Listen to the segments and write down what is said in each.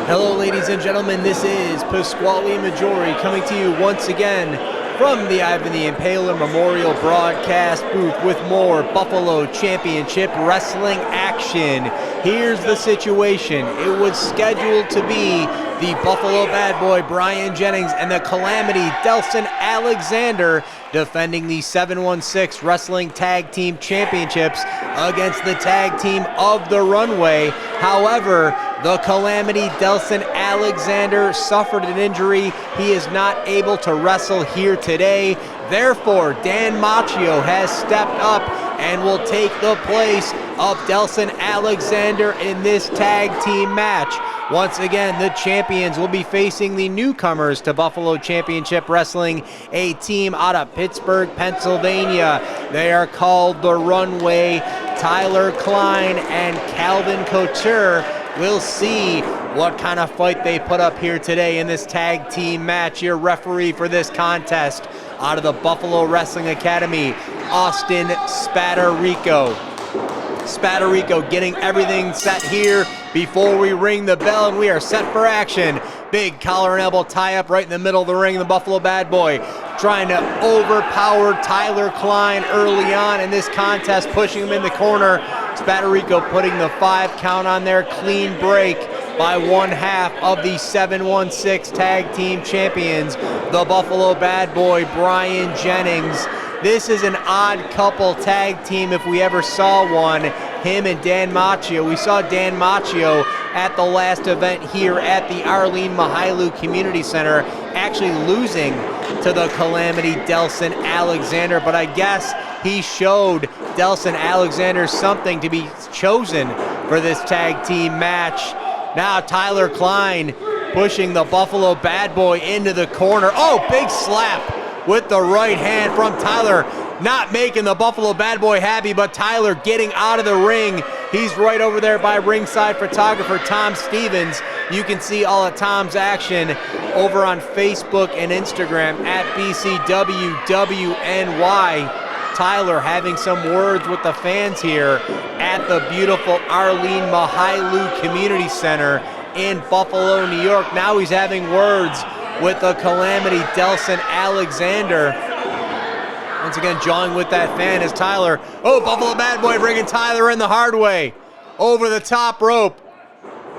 Hello ladies and gentlemen, this is Pasquale Maggiore coming to you once again from the Ivan the Impaler Memorial broadcast booth with more Buffalo Championship Wrestling action. Here's the situation. It was scheduled to be the Buffalo Bad Boy Brian Jennings and the Calmity Delsin Alekzander defending the 716 Wrestling Tag Team Championships against the tag team of the Runway. However, the Calmity Delsin Alekzander suffered an injury. He is not able to wrestle here today. Therefore, Dan Macchio has stepped up and will take the place of Delsin Alekzander in this tag team match. Once again, the champions will be facing the newcomers to Buffalo Championship Wrestling, a team out of Pittsburgh, Pennsylvania. They are called the Runway. Tyler Klein and Calvin Couture. We'll see what kind of fight they put up here today in this tag team match. Your referee for this contest out of the Buffalo Wrestling Academy, Austin Spadarico. Spadarico getting everything set here before we ring the bell, and we are set for action. Big collar and elbow tie-up right in the middle of the ring. The Buffalo Bad Boy trying to overpower Tyler Klein early on in this contest, pushing him in the corner. Spadarico putting the 5 count on there, clean break by one half of the 716 Tag Team Champions, the Buffalo Bad Boy Brian Jennings. This is an odd couple tag team if we ever saw one, him and Dan Macchio. We saw Dan Macchio at the last event here at the Arlene Mihailu Community Center, actually losing to the Calmity Delsin Alekzander, but I guess he showed Delsin Alekzander something to be chosen for this tag team match. Now Tyler Klein pushing the Buffalo Bad Boy into the corner. Oh, big slap with the right hand from Tyler. Not making the Buffalo Bad Boy happy, but Tyler getting out of the ring. He's right over there by ringside photographer Tom Stevens. You can see all of Tom's action over on Facebook and Instagram at BCWWNY. Tyler having some words with the fans here at the beautiful Arlene Mihailu Community Center in Buffalo, New York. Now he's having words with the Calmity Delsin Alekzander. Once again, jawing with that fan is Tyler. Oh, Buffalo Bad Boy bringing Tyler in the hard way. Over the top rope.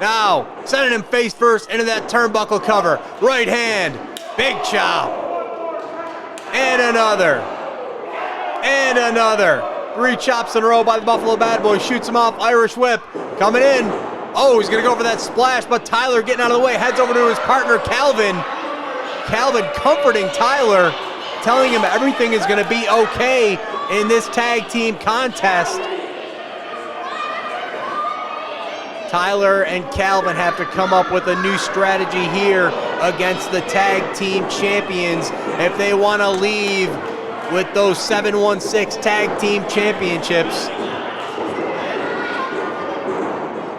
Now, sending him face first into that turnbuckle cover. Right hand, big chop. And another. And another. 3 chops in a row by the Buffalo Bad Boy. Shoots him off, Irish whip. Coming in. Oh, he's gonna go for that splash, but Tyler getting out of the way. Heads over to his partner, Calvin. Calvin comforting Tyler, telling him everything is gonna be okay in this tag team contest. Tyler and Calvin have to come up with a new strategy here against the tag team champions if they want to leave with those 716 tag team championships.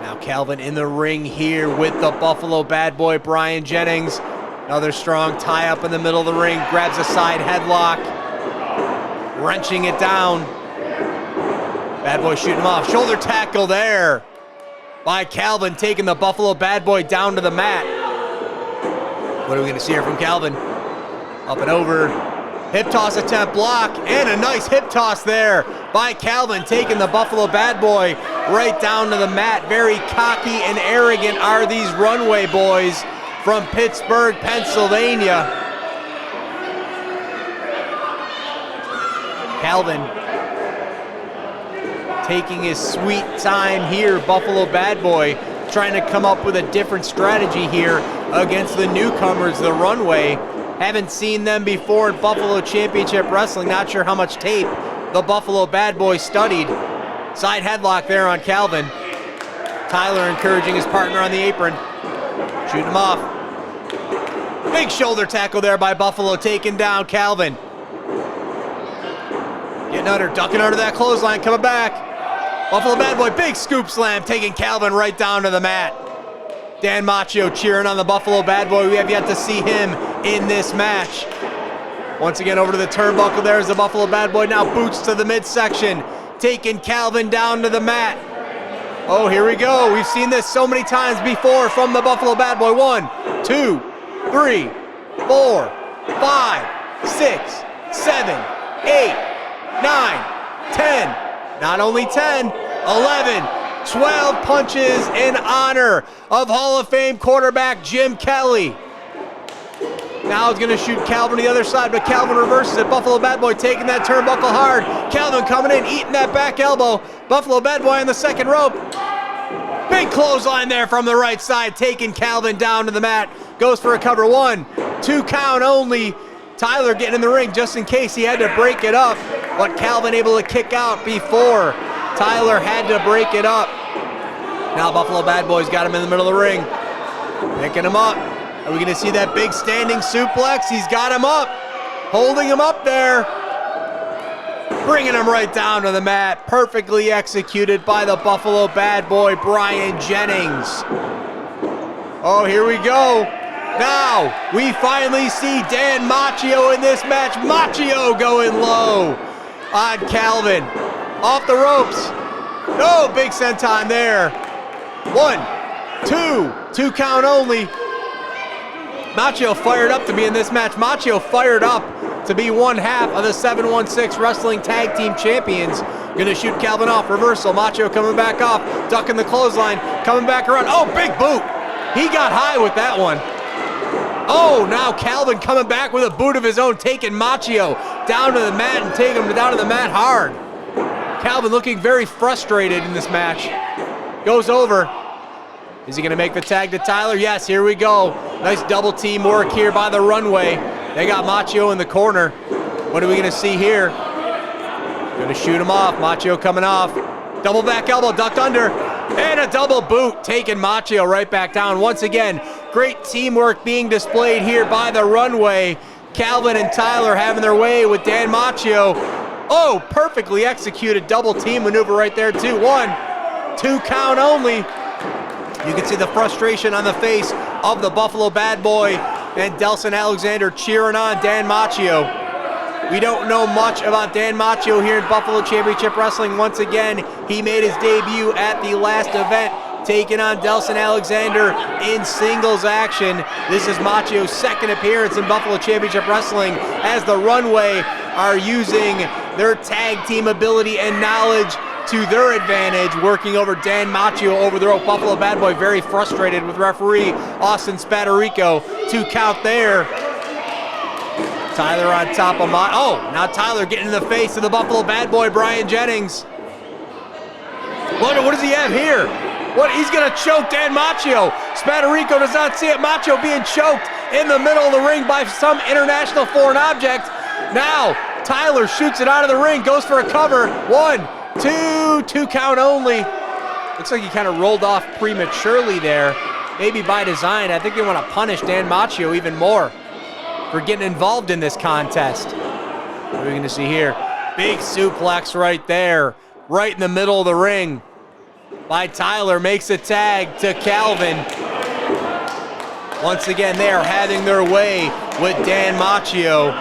Now Calvin in the ring here with the Buffalo Bad Boy Brian Jennings. Another strong tie up in the middle of the ring, grabs a side headlock, wrenching it down. Bad Boy shooting him off. Shoulder tackle there by Calvin, taking the Buffalo Bad Boy down to the mat. What are we gonna see here from Calvin? Up and over. Hip toss attempt, block, and a nice hip toss there by Calvin, taking the Buffalo Bad Boy right down to the mat. Very cocky and arrogant are these Runway boys from Pittsburgh, Pennsylvania. Calvin taking his sweet time here. Buffalo Bad Boy trying to come up with a different strategy here against the newcomers, the Runway. Haven't seen them before in Buffalo Championship Wrestling. Not sure how much tape the Buffalo Bad Boy studied. Side headlock there on Calvin. Tyler encouraging his partner on the apron. Shooting him off. Big shoulder tackle there by Buffalo, taking down Calvin. Getting under, ducking under that clothesline, coming back. Buffalo Bad Boy, big scoop slam, taking Calvin right down to the mat. Dan Macchio cheering on the Buffalo Bad Boy. We have yet to see him in this match. Once again over to the turnbuckle. There's the Buffalo Bad Boy. Now boots to the midsection, taking Calvin down to the mat. Oh, here we go. We've seen this so many times before from the Buffalo Bad Boy. 1, 2, 3, 4, 5, 6, 7, 8, 9, 10. Not only 10, 11, 12 punches in honor of Hall of Fame quarterback Jim Kelly. Now he's going to shoot Calvin to the other side, but Calvin reverses it. Buffalo Bad Boy taking that turnbuckle hard. Calvin coming in, eating that back elbow. Buffalo Bad Boy on the second rope. Big clothesline there from the right side, taking Calvin down to the mat. Goes for a cover. 1, 2 count only. Tyler getting in the ring just in case he had to break it up, but Calvin able to kick out before Tyler had to break it up. Now Buffalo Bad Boy's got him in the middle of the ring. Picking him up. Are we going to see that big standing suplex? He's got him up. Holding him up there. Bringing him right down to the mat. Perfectly executed by the Buffalo Bad Boy, Brian Jennings. Oh, here we go. Now, we finally see Dan Macchio in this match. Macchio going low on Calvin. Off the ropes. No, big senton there. 1, 2 count only. Macchio fired up to be in this match. Macchio fired up to be one half of the 716 Wrestling Tag Team Champions. Gonna shoot Calvin off. Reversal. Macchio coming back off. Ducking the clothesline. Coming back around. Oh, big boot. He got high with that one. Oh, now Calvin coming back with a boot of his own, taking Macchio down to the mat and taking him down to the mat hard. Calvin looking very frustrated in this match. Goes over. Is he going to make the tag to Tyler? Yes, here we go. Nice double team work here by the Runway. They got Macchio in the corner. What are we going to see here? Going to shoot him off. Macchio coming off. Double back elbow, ducked under. And a double boot, taking Macchio right back down. Once again, great teamwork being displayed here by the Runway. Calvin and Tyler having their way with Dan Macchio. Oh, perfectly executed double team maneuver right there too. 1, 2 count only. You can see the frustration on the face of the Buffalo Bad Boy and Delsin Alekzander cheering on Dan Macchio. We don't know much about Dan Macchio here in Buffalo Championship Wrestling. Once again, he made his debut at the last event, taking on Delsin Alekzander in singles action. This is Macchio's second appearance in Buffalo Championship Wrestling as the Runway are using their tag team ability and knowledge to their advantage, working over Dan Macchio over the rope. Buffalo Bad Boy very frustrated with referee Austin Spadarico. 2 count there. Tyler on top of now Tyler getting in the face of the Buffalo Bad Boy, Brian Jennings. What does he have here? He's gonna choke Dan Macchio. Spadarico does not see it. Macchio being choked in the middle of the ring by some international foreign object. Now, Tyler shoots it out of the ring, goes for a cover. 1, 2 count only. Looks like he kind of rolled off prematurely there. Maybe by design. I think they want to punish Dan Macchio even more for getting involved in this contest. What are we going to see here? Big suplex right there, right in the middle of the ring by Tyler. Makes a tag to Calvin. Once again, they are having their way with Dan Macchio.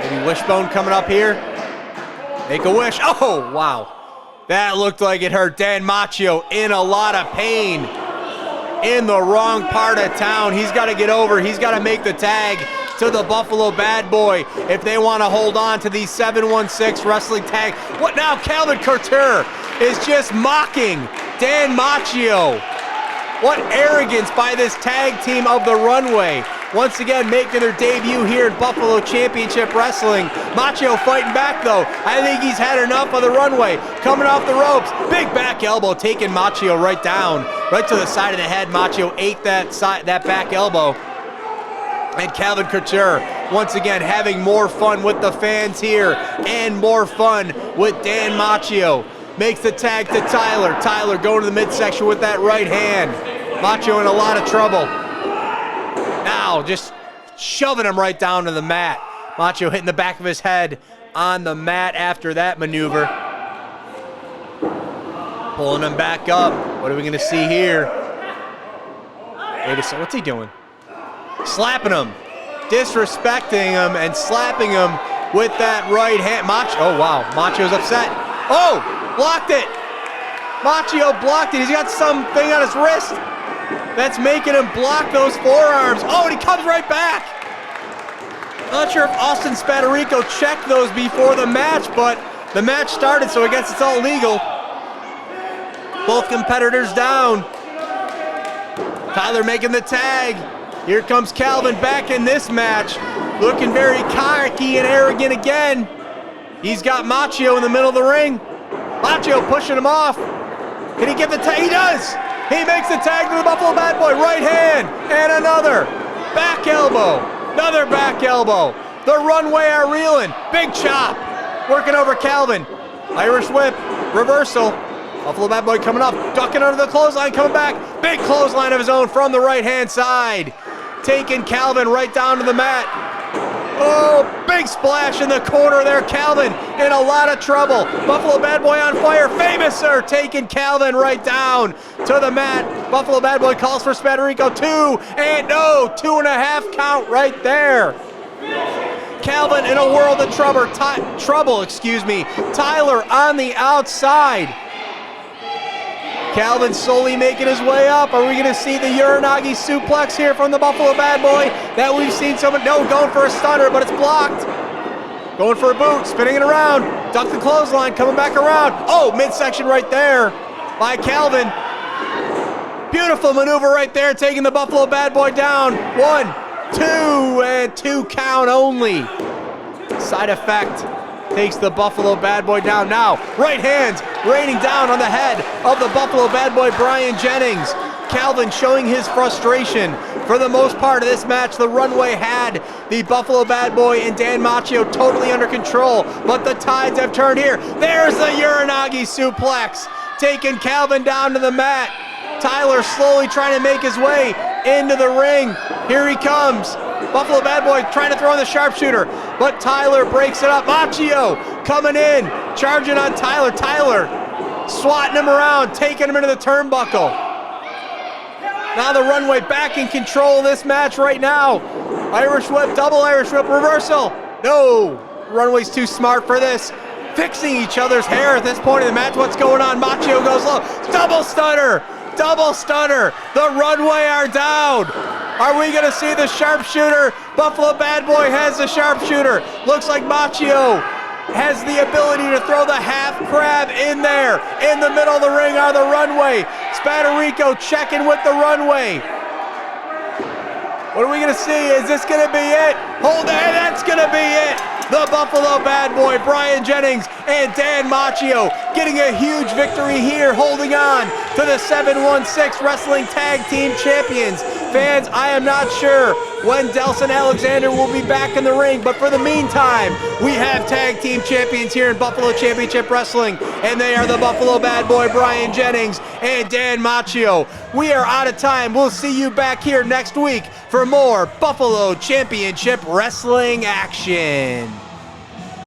Maybe wishbone coming up here. Make a wish. Oh, wow. That looked like it hurt. Dan Macchio in a lot of pain. In the wrong part of town. He's got to get over. He's got to make the tag to the Buffalo Bad Boy if they want to hold on to the 716 Wrestling Tag. What now? Calvin Couture is just mocking Dan Macchio. What arrogance by this tag team of the Runway. Once again, making their debut here in Buffalo Championship Wrestling. Macchio fighting back, though. I think he's had enough of the Runway. Coming off the ropes. Big back elbow, taking Macchio right down. Right to the side of the head. Macchio ate that back elbow. And Calvin Couture, once again, having more fun with the fans here. And more fun with Dan Macchio. Makes the tag to Tyler. Tyler going to the midsection with that right hand. Macchio in a lot of trouble. Now just shoving him right down to the mat. Macchio hitting the back of his head on the mat after that maneuver. Pulling him back up. What are we going to see here? Wait a second. What's he doing? Slapping him. Disrespecting him and slapping him with that right hand. Oh, wow. Macchio's upset. Oh, blocked it. Macchio blocked it. He's got something on his wrist that's making him block those forearms. Oh, and he comes right back. Not sure if Austin Spadarico checked those before the match, but the match started, so I guess it's all legal. Both competitors down. Tyler making the tag. Here comes Calvin back in this match. Looking very cocky and arrogant again. He's got Macchio in the middle of the ring. Macchio pushing him off. Can he get the tag? He does! He makes the tag to the Buffalo Bad Boy. Right hand and another. Back elbow. Another back elbow. The Runway are reeling. Big chop. Working over Calvin. Irish whip. Reversal. Buffalo Bad Boy coming up. Ducking under the clothesline. Coming back. Big clothesline of his own from the right-hand side. Taking Calvin right down to the mat. Oh, big splash in the corner there. Calvin in a lot of trouble. Buffalo Bad Boy on fire. Famouser taking Calvin right down to the mat. Buffalo Bad Boy calls for Spadarico. 2 and no, 2.5 count right there. Calvin in a world of trouble. Tyler on the outside. Calvin slowly making his way up. Are we going to see the Uranagi suplex here from the Buffalo Bad Boy that we've seen so much? No, going for a stunner, but it's blocked. Going for a boot, spinning it around. Duck the clothesline, coming back around. Oh, midsection right there by Calvin. Beautiful maneuver right there, taking the Buffalo Bad Boy down. 1, 2, and 2 count only. Side effect. Takes the Buffalo Bad Boy down now. Right hands raining down on the head of the Buffalo Bad Boy, Brian Jennings. Calvin showing his frustration. For the most part of this match, the Runway had the Buffalo Bad Boy and Dan Macchio totally under control, but the tides have turned here. There's the Uranagi suplex, taking Calvin down to the mat. Tyler slowly trying to make his way into the ring. Here he comes. Buffalo Bad Boy trying to throw in the sharpshooter, but Tyler breaks it up. Macchio coming in, charging on Tyler. Tyler swatting him around, taking him into the turnbuckle. Now the Runway back in control of this match right now. Irish whip, double Irish whip, reversal. No, Runway's too smart for this. Fixing each other's hair at this point in the match. What's going on? Macchio goes low. Double stunner. Double stunner. The Runway are down. Are we going to see the sharpshooter? Buffalo Bad Boy has the sharpshooter. Looks like Macchio has the ability to throw the half crab in there. In the middle of the ring are the Runway. Spadarico checking with the Runway. What are we going to see? Is this going to be it? Hold on, that's going to be it. The Buffalo Bad Boy, Brian Jennings, and Dan Macchio getting a huge victory here, holding on to the 716 Wrestling Tag Team Champions. Fans, I am not sure when Delsin Alekzander will be back in the ring, but for the meantime, we have Tag Team Champions here in Buffalo Championship Wrestling, and they are the Buffalo Bad Boy, Brian Jennings, and Dan Macchio. We are out of time. We'll see you back here next week for more Buffalo Championship Wrestling action.